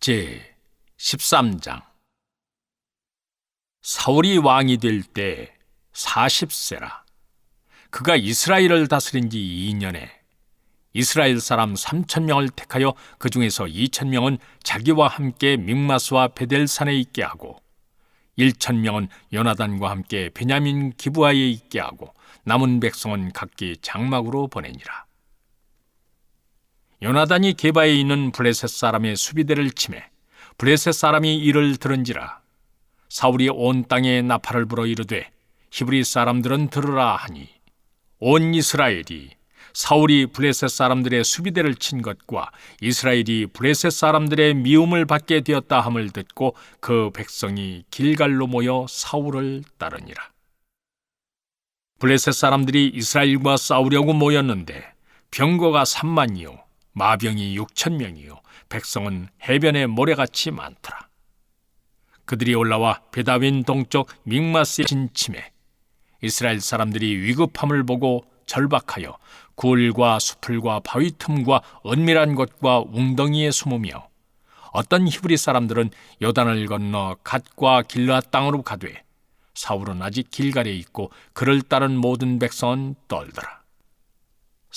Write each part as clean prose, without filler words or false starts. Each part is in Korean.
제 13장. 사울이 왕이 될 때 40세라. 그가 이스라엘을 다스린 지 2년에 이스라엘 사람 3,000명을 택하여 그 중에서 2,000명은 자기와 함께 믹마스와 베델산에 있게 하고 1,000명은 요나단과 함께 베냐민 기브아에 있게 하고 남은 백성은 각기 장막으로 보내니라. 요나단이 게바에 있는 블레셋 사람의 수비대를 치매 블레셋 사람이 이를 들은지라. 사울이 온 땅에 나팔을 불어 이르되 히브리 사람들은 들으라 하니 온 이스라엘이 사울이 블레셋 사람들의 수비대를 친 것과 이스라엘이 블레셋 사람들의 미움을 받게 되었다 함을 듣고 그 백성이 길갈로 모여 사울을 따르니라. 블레셋 사람들이 이스라엘과 싸우려고 모였는데 병거가 3만이요 마병이 6,000명이요 백성은 해변의 모래같이 많더라. 그들이 올라와 베다윈 동쪽 믹마스에 진침해 이스라엘 사람들이 위급함을 보고 절박하여 굴과 수풀과 바위 틈과 은밀한 곳과 웅덩이에 숨으며 어떤 히브리 사람들은 요단을 건너 갓과 길르앗 땅으로 가되 사울은 아직 길갈에 있고 그를 따른 모든 백성은 떨더라.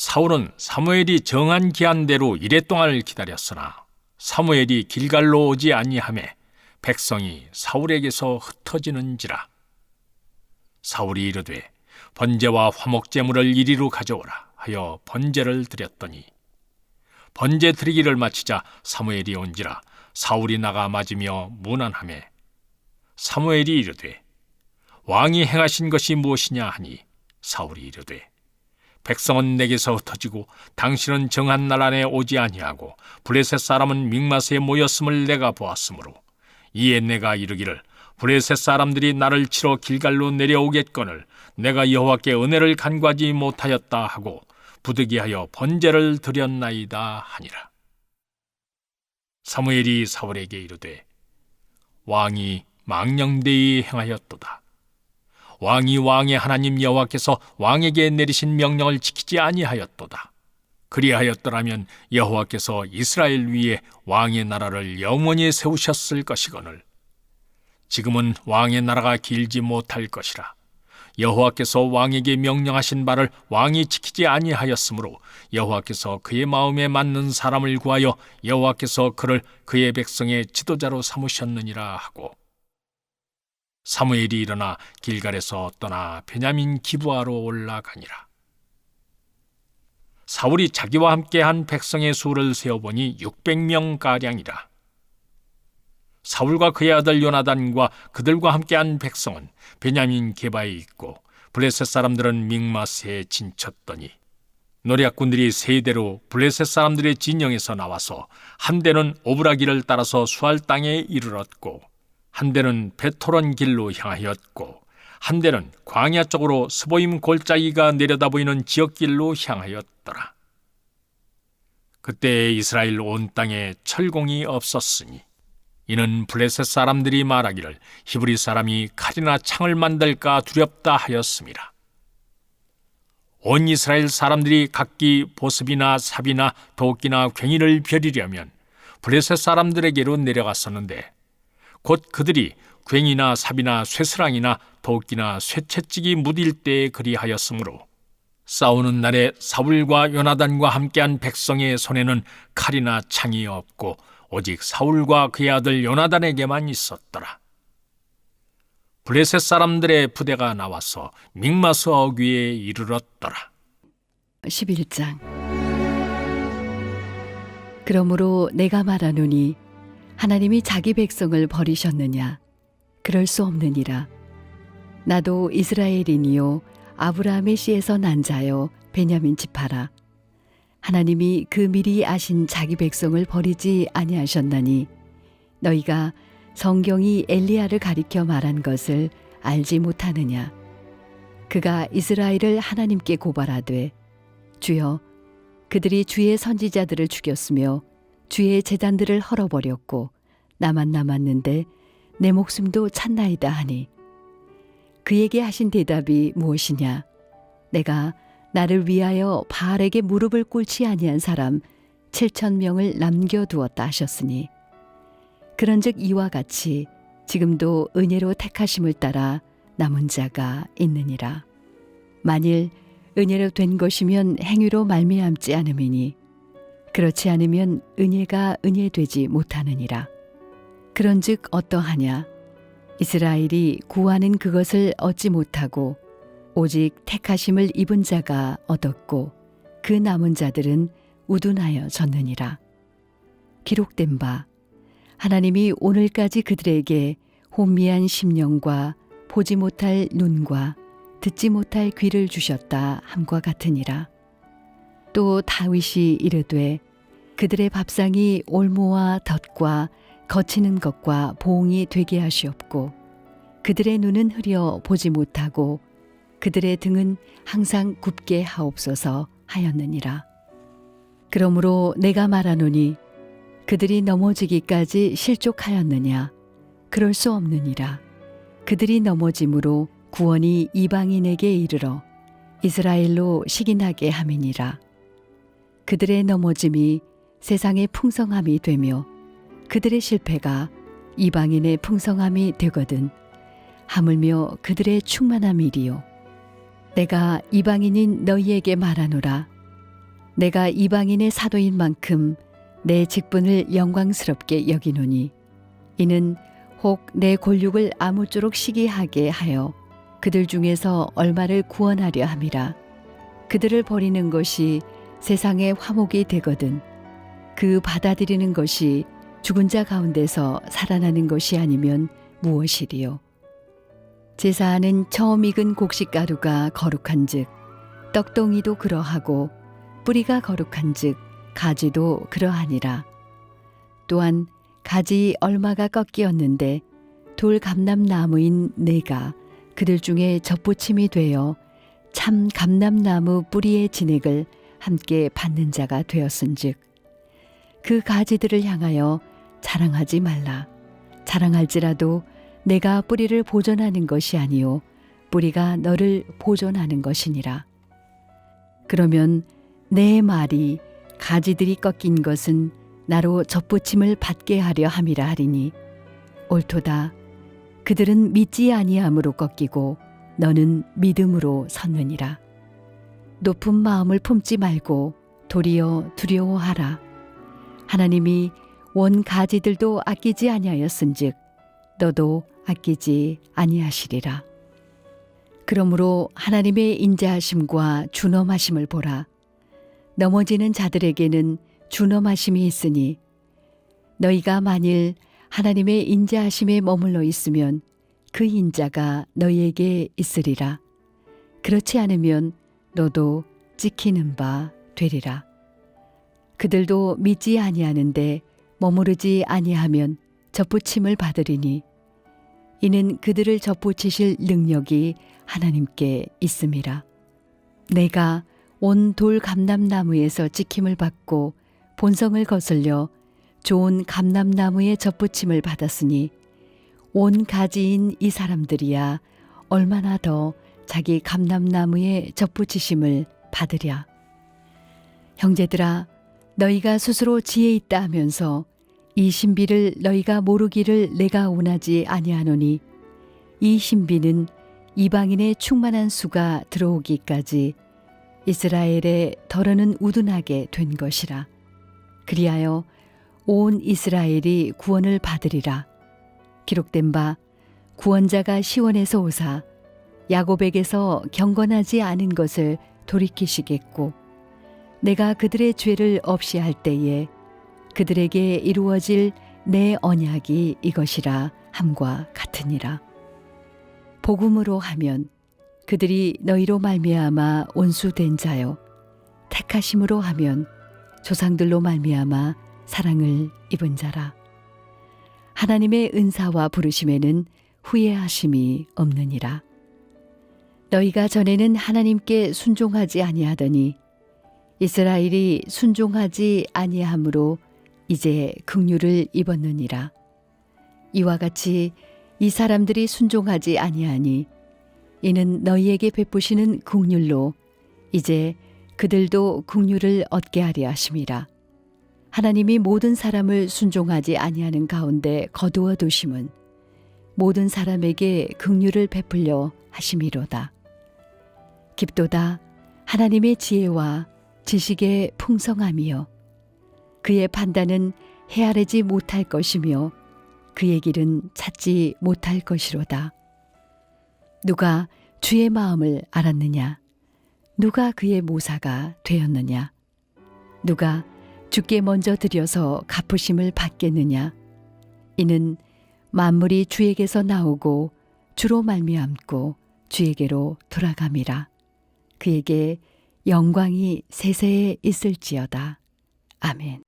사울은 사무엘이 정한 기한대로 이레 동안을 기다렸으나 사무엘이 길갈로 오지 아니하매 백성이 사울에게서 흩어지는지라. 사울이 이르되 번제와 화목제물을 이리로 가져오라 하여 번제를 드렸더니 번제 드리기를 마치자 사무엘이 온지라. 사울이 나가 맞으며 문안하매 사무엘이 이르되 왕이 행하신 것이 무엇이냐 하니 사울이 이르되 백성은 내게서 흩어지고 당신은 정한 날 안에 오지 아니하고 블레셋 사람은 믹마스에 모였음을 내가 보았으므로 이에 내가 이르기를 블레셋 사람들이 나를 치러 길갈로 내려오겠거늘 내가 여호와께 은혜를 간구하지 못하였다 하고 부득이하여 번제를 드렸나이다 하니라. 사무엘이 사울에게 이르되 왕이 망령되이 행하였도다. 왕이 왕의 하나님 여호와께서 왕에게 내리신 명령을 지키지 아니하였도다. 그리하였더라면 여호와께서 이스라엘 위에 왕의 나라를 영원히 세우셨을 것이거늘 지금은 왕의 나라가 길지 못할 것이라. 여호와께서 왕에게 명령하신 바를 왕이 지키지 아니하였으므로 여호와께서 그의 마음에 맞는 사람을 구하여 여호와께서 그를 그의 백성의 지도자로 삼으셨느니라 하고 사무엘이 일어나 길갈에서 떠나 베냐민 기브아로 올라가니라. 사울이 자기와 함께한 백성의 수를 세어보니 600명가량이라. 사울과 그의 아들 요나단과 그들과 함께한 백성은 베냐민 게바에 있고 블레셋 사람들은 믹마스에 진쳤더니 노략군들이 세 대로 블레셋 사람들의 진영에서 나와서 한 대는 오브라기를 따라서 수알 땅에 이르렀고 한 대는 베토론 길로 향하였고 한 대는 광야 쪽으로 스보임 골짜기가 내려다 보이는 지역길로 향하였더라. 그때 이스라엘 온 땅에 철공이 없었으니 이는 블레셋 사람들이 말하기를 히브리 사람이 칼이나 창을 만들까 두렵다 하였음이라. 온 이스라엘 사람들이 각기 보습이나 삽이나 도끼나 괭이를 벼리려면 블레셋 사람들에게로 내려갔었는데 곧 그들이 괭이나 삽이나 쇠스랑이나 도끼나 쇠채찍이 무딜 때에 그리하였으므로 싸우는 날에 사울과 요나단과 함께한 백성의 손에는 칼이나 창이 없고 오직 사울과 그의 아들 요나단에게만 있었더라. 블레셋 사람들의 부대가 나와서 믹마스 어귀에 이르렀더라. 11장. 그러므로 내가 말하노니 하나님이 자기 백성을 버리셨느냐? 그럴 수 없느니라. 나도 이스라엘인이요 아브라함의 씨에서 난 자요 베냐민 지파라. 하나님이 그 미리 아신 자기 백성을 버리지 아니하셨나니 너희가 성경이 엘리야를 가리켜 말한 것을 알지 못하느냐? 그가 이스라엘을 하나님께 고발하되 주여 그들이 주의 선지자들을 죽였으며 주의 제단들을 헐어버렸고 나만 남았는데 내 목숨도 찼나이다 하니 그에게 하신 대답이 무엇이냐? 내가 나를 위하여 바알에게 무릎을 꿇지 아니한 사람 7,000명을 남겨두었다 하셨으니 그런즉 이와 같이 지금도 은혜로 택하심을 따라 남은 자가 있느니라. 만일 은혜로 된 것이면 행위로 말미암지 않음이니 그렇지 않으면 은혜가 은혜되지 못하느니라. 그런즉 어떠하냐? 이스라엘이 구하는 그것을 얻지 못하고 오직 택하심을 입은 자가 얻었고 그 남은 자들은 우둔하여 졌느니라. 기록된 바 하나님이 오늘까지 그들에게 혼미한 심령과 보지 못할 눈과 듣지 못할 귀를 주셨다 함과 같으니라. 또 다윗이 이르되 그들의 밥상이 올무와 덫과 거치는 것과 보응이 되게 하시옵고 그들의 눈은 흐려 보지 못하고 그들의 등은 항상 굽게 하옵소서 하였느니라. 그러므로 내가 말하노니 그들이 넘어지기까지 실족하였느냐? 그럴 수 없느니라. 그들이 넘어짐으로 구원이 이방인에게 이르러 이스라엘로 식인하게 함이니라. 그들의 넘어짐이 세상의 풍성함이 되며 그들의 실패가 이방인의 풍성함이 되거든 하물며 그들의 충만함이리요. 내가 이방인인 너희에게 말하노라. 내가 이방인의 사도인 만큼 내 직분을 영광스럽게 여기노니 이는 혹 내 골육을 아무쪼록 시기하게 하여 그들 중에서 얼마를 구원하려 함이라. 그들을 버리는 것이 세상의 화목이 되거든 그 받아들이는 것이 죽은 자 가운데서 살아나는 것이 아니면 무엇이리요. 제사하는 처음 익은 곡식가루가 거룩한즉 떡동이도 그러하고 뿌리가 거룩한즉 가지도 그러하니라. 또한 가지 얼마가 꺾이었는데 돌 감람나무인 내가 그들 중에 접붙임이 되어 참 감람나무 뿌리의 진액을 함께 받는 자가 되었은즉 그 가지들을 향하여 자랑하지 말라. 자랑할지라도 내가 뿌리를 보존하는 것이 아니요 뿌리가 너를 보존하는 것이니라. 그러면 내 말이 가지들이 꺾인 것은 나로 접붙임을 받게 하려 함이라 하리니 옳도다. 그들은 믿지 아니함으로 꺾이고 너는 믿음으로 섰느니라. 높은 마음을 품지 말고 도리어 두려워하라. 하나님이 원 가지들도 아끼지 아니하였은즉 너도 아끼지 아니하시리라. 그러므로 하나님의 인자하심과 준엄하심을 보라. 넘어지는 자들에게는 준엄하심이 있으니 너희가 만일 하나님의 인자하심에 머물러 있으면 그 인자가 너희에게 있으리라. 그렇지 않으면 너도 찍히는 바 되리라. 그들도 믿지 아니하는데 머무르지 아니하면 접붙임을 받으리니 이는 그들을 접붙이실 능력이 하나님께 있음이라. 내가 온 돌 감람나무에서 찍힘을 받고 본성을 거슬려 좋은 감람나무의 접붙임을 받았으니 온 가지인 이 사람들이야 얼마나 더 자기 감람나무의 접붙이심을 받으랴. 형제들아, 너희가 스스로 지혜 있다 하면서 이 신비를 너희가 모르기를 내가 원하지 아니하노니 이 신비는 이방인의 충만한 수가 들어오기까지 이스라엘의 덜어는 우둔하게 된 것이라. 그리하여 온 이스라엘이 구원을 받으리라. 기록된 바 구원자가 시온에서 오사 야곱에게서 경건하지 않은 것을 돌이키시겠고 내가 그들의 죄를 없이 할 때에 그들에게 이루어질 내 언약이 이것이라 함과 같으니라. 복음으로 하면 그들이 너희로 말미암아 온수된 자요 택하심으로 하면 조상들로 말미암아 사랑을 입은 자라. 하나님의 은사와 부르심에는 후회하심이 없느니라. 너희가 전에는 하나님께 순종하지 아니하더니 이스라엘이 순종하지 아니함으로 이제 긍휼을 입었느니라. 이와 같이 이 사람들이 순종하지 아니하니 이는 너희에게 베푸시는 긍휼로 이제 그들도 긍휼을 얻게 하려 하심이라. 하나님이 모든 사람을 순종하지 아니하는 가운데 거두어 두심은 모든 사람에게 긍휼을 베풀려 하심이로다. 깊도다 하나님의 지혜와 지식의 풍성함이요 그의 판단은 헤아리지 못할 것이며 그의 길은 찾지 못할 것이로다. 누가 주의 마음을 알았느냐? 누가 그의 모사가 되었느냐? 누가 주께 먼저 드려서 갚으심을 받겠느냐? 이는 만물이 주에게서 나오고 주로 말미암고 주에게로 돌아감이라. 그에게 영광이 세세에 있을지어다. 아멘.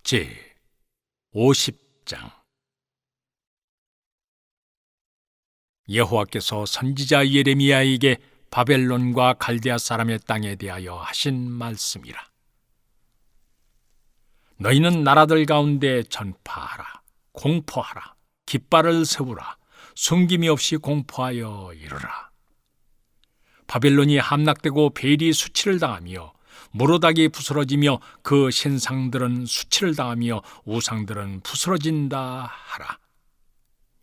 제 50장. 여호와께서 선지자 예레미야에게 바벨론과 갈대아 사람의 땅에 대하여 하신 말씀이라. 너희는 나라들 가운데 전파하라, 공포하라, 깃발을 세우라, 숨김이 없이 공포하여 이르라. 바벨론이 함락되고 벨이 수치를 당하며 무로닥이 부스러지며 그 신상들은 수치를 당하며 우상들은 부스러진다 하라.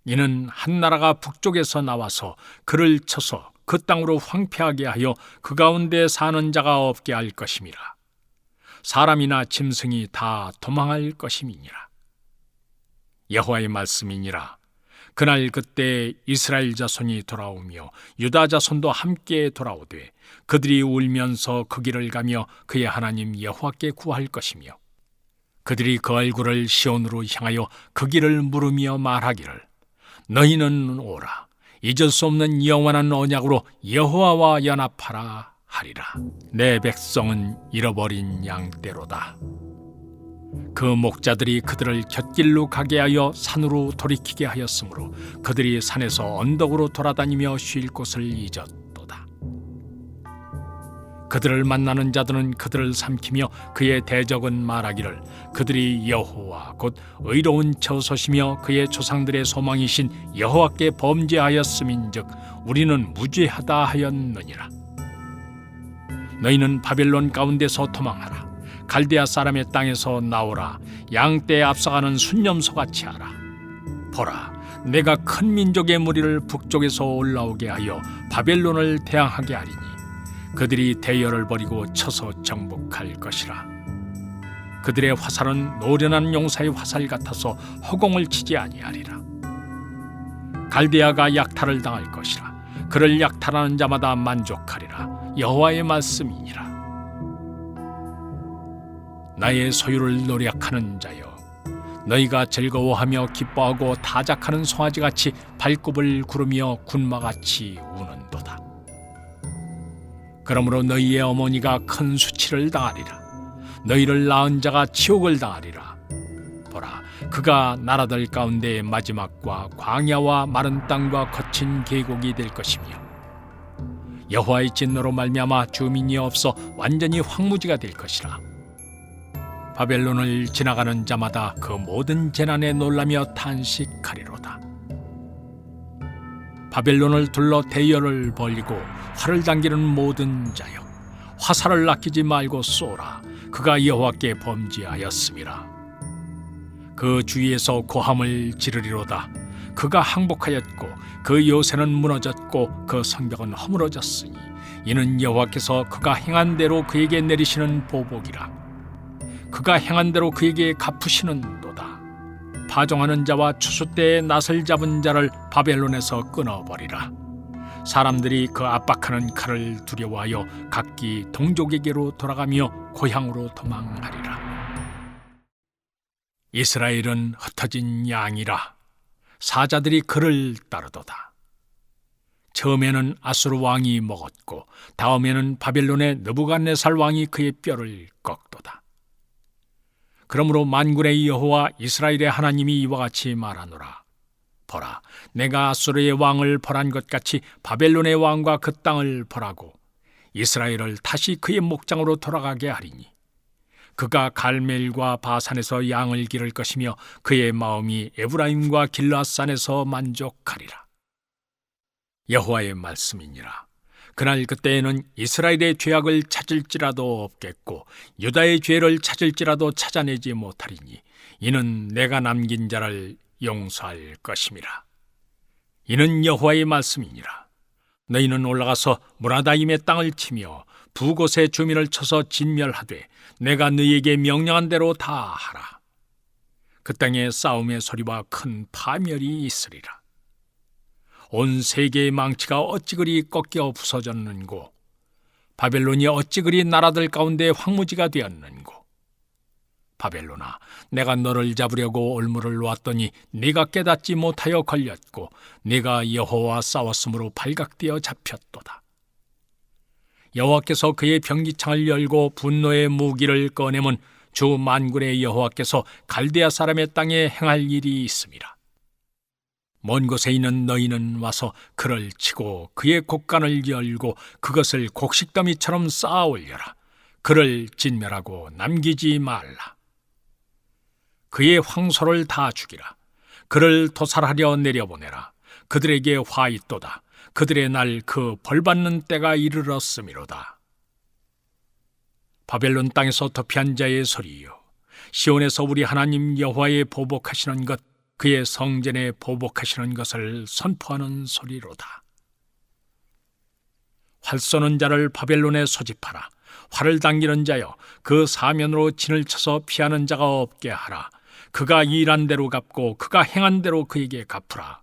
이는 한 나라가 북쪽에서 나와서 그를 쳐서 그 땅으로 황폐하게 하여 그 가운데 사는 자가 없게 할 것임이라. 사람이나 짐승이 다 도망할 것임이니라. 여호와의 말씀이니라. 그날 그때 이스라엘 자손이 돌아오며 유다 자손도 함께 돌아오되 그들이 울면서 그 길을 가며 그의 하나님 여호와께 구할 것이며 그들이 그 얼굴을 시온으로 향하여 그 길을 물으며 말하기를 너희는 오라 잊을 수 없는 영원한 언약으로 여호와와 연합하라 하리라. 내 백성은 잃어버린 양떼로다. 그 목자들이 그들을 곁길로 가게 하여 산으로 돌이키게 하였으므로 그들이 산에서 언덕으로 돌아다니며 쉴 곳을 잊었도다. 그들을 만나는 자들은 그들을 삼키며 그의 대적은 말하기를 그들이 여호와 곧 의로운 처소시며 그의 조상들의 소망이신 여호와께 범죄하였음인즉 우리는 무죄하다 하였느니라. 너희는 바벨론 가운데서 도망하라. 갈대아 사람의 땅에서 나오라. 양떼에 앞서가는 순념소같이 하라. 보라, 내가 큰 민족의 무리를 북쪽에서 올라오게 하여 바벨론을 대항하게 하리니 그들이 대열을 벌이고 쳐서 정복할 것이라. 그들의 화살은 노련한 용사의 화살 같아서 허공을 치지 아니하리라. 갈대아가 약탈을 당할 것이라. 그를 약탈하는 자마다 만족하리라. 여호와의 말씀이니라. 나의 소유를 노력하는 자여, 너희가 즐거워하며 기뻐하고 타작하는 송아지같이 발굽을 구르며 군마같이 우는도다. 그러므로 너희의 어머니가 큰 수치를 당하리라. 너희를 낳은 자가 치욕을 당하리라. 보라, 그가 나라들 가운데의 마지막과 광야와 마른 땅과 거친 계곡이 될 것이며 여호와의 진노로 말미암아 주민이 없어 완전히 황무지가 될 것이라. 바벨론을 지나가는 자마다 그 모든 재난에 놀라며 탄식하리로다. 바벨론을 둘러 대열을 벌리고 활을 당기는 모든 자여, 화살을 아끼지 말고 쏘라. 그가 여호와께 범죄하였음이라. 그 주위에서 고함을 지르리로다. 그가 항복하였고 그 요새는 무너졌고 그 성벽은 허물어졌으니 이는 여호와께서 그가 행한 대로 그에게 내리시는 보복이라. 그가 행한 대로 그에게 갚으시는도다. 파종하는 자와 추수 때에 낫을 잡은 자를 바벨론에서 끊어버리라. 사람들이 그 압박하는 칼을 두려워하여 각기 동족에게로 돌아가며 고향으로 도망하리라. 이스라엘은 흩어진 양이라. 사자들이 그를 따르도다. 처음에는 아수르 왕이 먹었고 다음에는 바벨론의 느부갓네살 왕이 그의 뼈를 꺾도다. 그러므로 만군의 여호와 이스라엘의 하나님이 이와 같이 말하노라. 보라, 내가 아수르의 왕을 벌한 것 같이 바벨론의 왕과 그 땅을 벌하고 이스라엘을 다시 그의 목장으로 돌아가게 하리니 그가 갈멜과 바산에서 양을 기를 것이며 그의 마음이 에브라임과 길라앗산에서 만족하리라. 여호와의 말씀이니라. 그날 그때에는 이스라엘의 죄악을 찾을지라도 없겠고 유다의 죄를 찾을지라도 찾아내지 못하리니 이는 내가 남긴 자를 용서할 것임이라. 이는 여호와의 말씀이니라. 너희는 올라가서 무라다임의 땅을 치며 두 곳의 주민을 쳐서 진멸하되 내가 너희에게 명령한 대로 다 하라. 그 땅에 싸움의 소리와 큰 파멸이 있으리라. 온 세계의 망치가 어찌 그리 꺾여 부서졌는고 바벨론이 어찌 그리 나라들 가운데 황무지가 되었는고. 바벨론아, 내가 너를 잡으려고 올무를 놓았더니 네가 깨닫지 못하여 걸렸고 네가 여호와와 싸웠으므로 발각되어 잡혔도다. 여호와께서 그의 병기창을 열고 분노의 무기를 꺼내면 주 만군의 여호와께서 갈대아 사람의 땅에 행할 일이 있음이라. 먼 곳에 있는 너희는 와서 그를 치고 그의 곡간을 열고 그것을 곡식더미처럼 쌓아 올려라. 그를 진멸하고 남기지 말라. 그의 황소를 다 죽이라. 그를 도살하려 내려보내라. 그들에게 화 있도다. 그들의 날 그 벌받는 때가 이르렀음이로다. 바벨론 땅에서 도피한 자의 소리요, 시온에서 우리 하나님 여호와의 보복하시는 것, 그의 성전에 보복하시는 것을 선포하는 소리로다. 활 쏘는 자를 바벨론에 소집하라. 활을 당기는 자여, 그 사면으로 진을 쳐서 피하는 자가 없게 하라. 그가 일한 대로 갚고 그가 행한 대로 그에게 갚으라.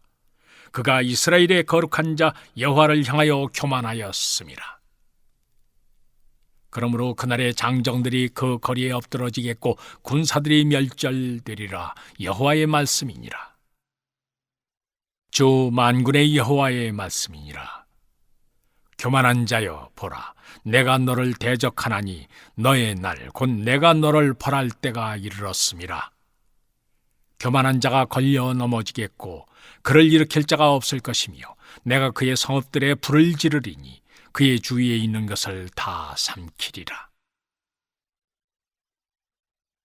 그가 이스라엘의 거룩한 자 여호와를 향하여 교만하였음이라. 그러므로 그날의 장정들이 그 거리에 엎드러지겠고 군사들이 멸절되리라. 여호와의 말씀이니라. 주 만군의 여호와의 말씀이니라. 교만한 자여, 보라, 내가 너를 대적하나니 너의 날 곧 내가 너를 벌할 때가 이르렀음이라. 교만한 자가 걸려 넘어지겠고 그를 일으킬 자가 없을 것이며 내가 그의 성읍들에 불을 지르리니 그의 주위에 있는 것을 다 삼키리라.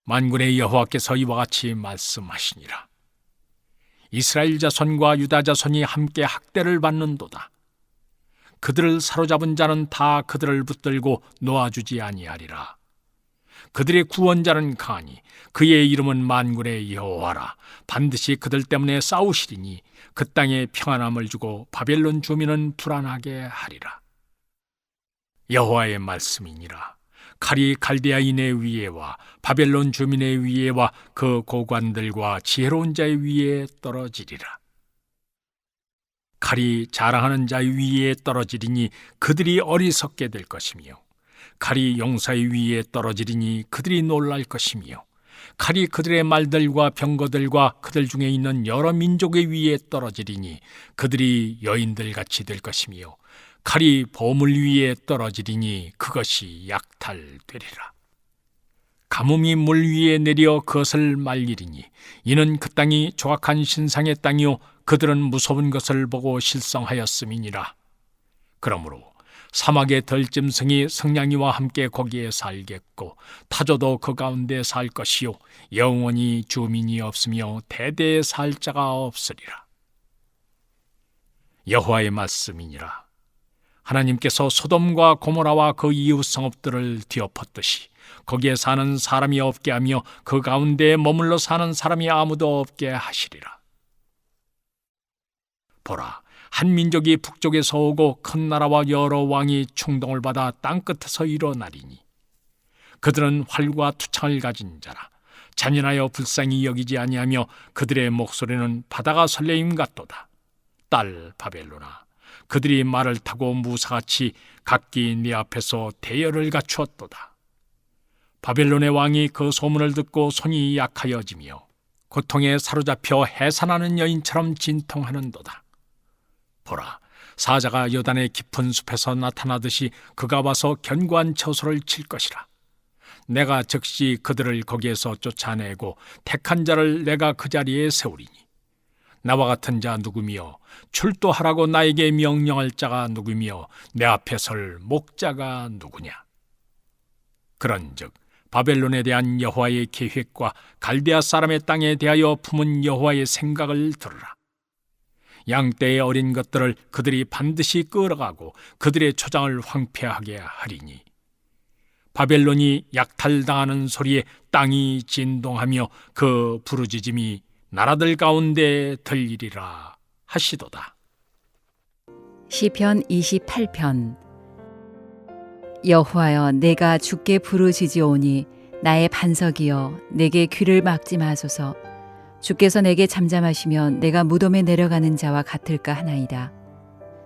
만군의 여호와께서 이와 같이 말씀하시니라. 이스라엘 자손과 유다 자손이 함께 학대를 받는도다. 그들을 사로잡은 자는 다 그들을 붙들고 놓아주지 아니하리라. 그들의 구원자는 강하니 그의 이름은 만군의 여호와라. 반드시 그들 때문에 싸우시리니 그 땅에 평안함을 주고 바벨론 주민은 불안하게 하리라. 여호와의 말씀이니라. 칼이 갈대아인의 위에와 바벨론 주민의 위에와 그 고관들과 지혜로운 자의 위에 떨어지리라. 칼이 자랑하는 자의 위에 떨어지리니 그들이 어리석게 될 것이며 칼이 용사의 위에 떨어지리니 그들이 놀랄 것이며 칼이 그들의 말들과 병거들과 그들 중에 있는 여러 민족의 위에 떨어지리니 그들이 여인들같이 될 것이며 칼이 보물 위에 떨어지리니 그것이 약탈되리라. 가뭄이 물 위에 내려 그것을 말리리니 이는 그 땅이 조악한 신상의 땅이요 그들은 무서운 것을 보고 실성하였음이니라. 그러므로 사막의 들짐승이 승냥이와 함께 거기에 살겠고 타조도 그 가운데 살 것이요 영원히 주민이 없으며 대대에 살 자가 없으리라. 여호와의 말씀이니라. 하나님께서 소돔과 고모라와 그 이웃 성읍들을 뒤엎었듯이 거기에 사는 사람이 없게 하며 그 가운데에 머물러 사는 사람이 아무도 없게 하시리라. 보라, 한 민족이 북쪽에서 오고 큰 나라와 여러 왕이 충동을 받아 땅끝에서 일어나리니 그들은 활과 투창을 가진 자라. 잔인하여 불쌍히 여기지 아니하며 그들의 목소리는 바다가 설레임 같도다. 딸 바벨론아, 그들이 말을 타고 무사같이 각기 네 앞에서 대열을 갖추었도다. 바벨론의 왕이 그 소문을 듣고 손이 약하여지며 고통에 사로잡혀 해산하는 여인처럼 진통하는도다. 보라, 사자가 여단의 깊은 숲에서 나타나듯이 그가 와서 견고한 처소를 칠 것이라. 내가 즉시 그들을 거기에서 쫓아내고 택한 자를 내가 그 자리에 세우리니 나와 같은 자 누구며 출도하라고 나에게 명령할 자가 누구며 내 앞에 설 목자가 누구냐. 그런즉 바벨론에 대한 여호와의 계획과 갈대아 사람의 땅에 대하여 품은 여호와의 생각을 들으라. 양떼의 어린 것들을 그들이 반드시 끌어가고 그들의 초장을 황폐하게 하리니 바벨론이 약탈당하는 소리에 땅이 진동하며 그 부르짖음이 나라들 가운데 들리리라 하시도다. 시편 28편. 여호와여, 내가 주께 부르짖으오니 나의 반석이여, 내게 귀를 막지 마소서. 주께서 내게 잠잠하시면 내가 무덤에 내려가는 자와 같을까 하나이다.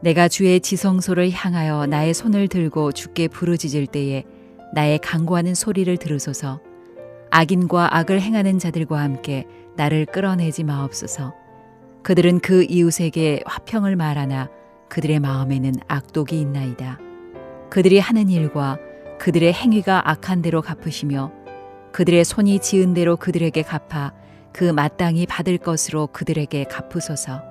내가 주의 지성소를 향하여 나의 손을 들고 주께 부르짖을 때에 나의 간구하는 소리를 들으소서. 악인과 악을 행하는 자들과 함께 나를 끌어내지 마옵소서. 그들은 그 이웃에게 화평을 말하나 그들의 마음에는 악독이 있나이다. 그들이 하는 일과 그들의 행위가 악한 대로 갚으시며 그들의 손이 지은 대로 그들에게 갚아 그 마땅히 받을 것으로 그들에게 갚으소서.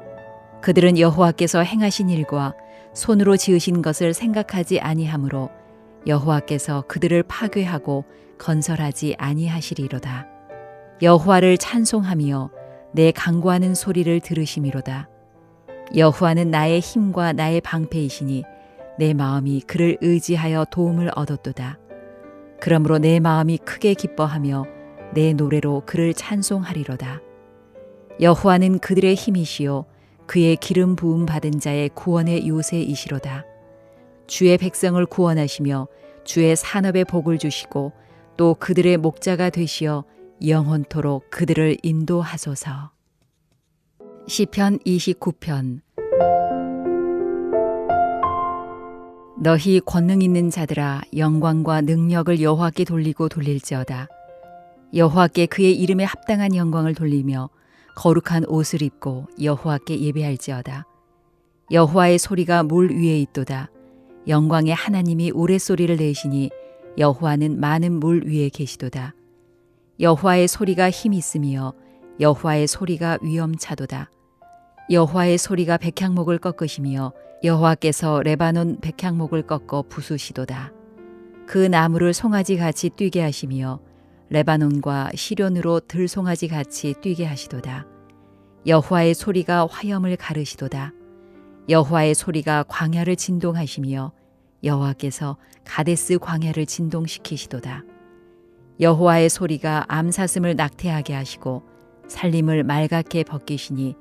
그들은 여호와께서 행하신 일과 손으로 지으신 것을 생각하지 아니하므로 여호와께서 그들을 파괴하고 건설하지 아니하시리로다. 여호와를 찬송하며 내 간구하는 소리를 들으시미로다. 여호와는 나의 힘과 나의 방패이시니 내 마음이 그를 의지하여 도움을 얻었도다. 그러므로 내 마음이 크게 기뻐하며 내 노래로 그를 찬송하리로다. 여호와는 그들의 힘이시요 그의 기름 부음 받은 자의 구원의 요새이시로다. 주의 백성을 구원하시며 주의 산업에 복을 주시고 또 그들의 목자가 되시어 영원토록 그들을 인도하소서. 시편 29편. 너희 권능 있는 자들아, 영광과 능력을 여호와께 돌리고 돌릴지어다. 여호와께 그의 이름에 합당한 영광을 돌리며 거룩한 옷을 입고 여호와께 예배할지어다. 여호와의 소리가 물 위에 있도다. 영광의 하나님이 우레소리를 내시니 여호와는 많은 물 위에 계시도다. 여호와의 소리가 힘 있으며 여호와의 소리가 위엄차도다. 여호와의 소리가 백향목을 꺾으시며 여호와께서 레바논 백향목을 꺾어 부수시도다. 그 나무를 송아지같이 뛰게 하시며 레바논과 시련으로 들송아지같이 뛰게 하시도다. 여호와의 소리가 화염을 가르시도다. 여호와의 소리가 광야를 진동하시며 여호와께서 가데스 광야를 진동시키시도다. 여호와의 소리가 암사슴을 낙태하게 하시고 살림을 말갛게 벗기시니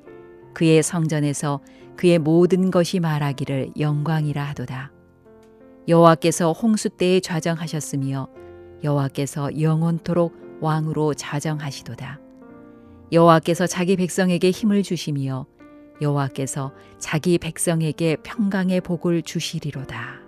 그의 성전에서 그의 모든 것이 말하기를 영광이라 하도다. 여호와께서 홍수 때에 좌정하셨으며 여호와께서 영원토록 왕으로 좌정하시도다. 여호와께서 자기 백성에게 힘을 주시며 여호와께서 자기 백성에게 평강의 복을 주시리로다.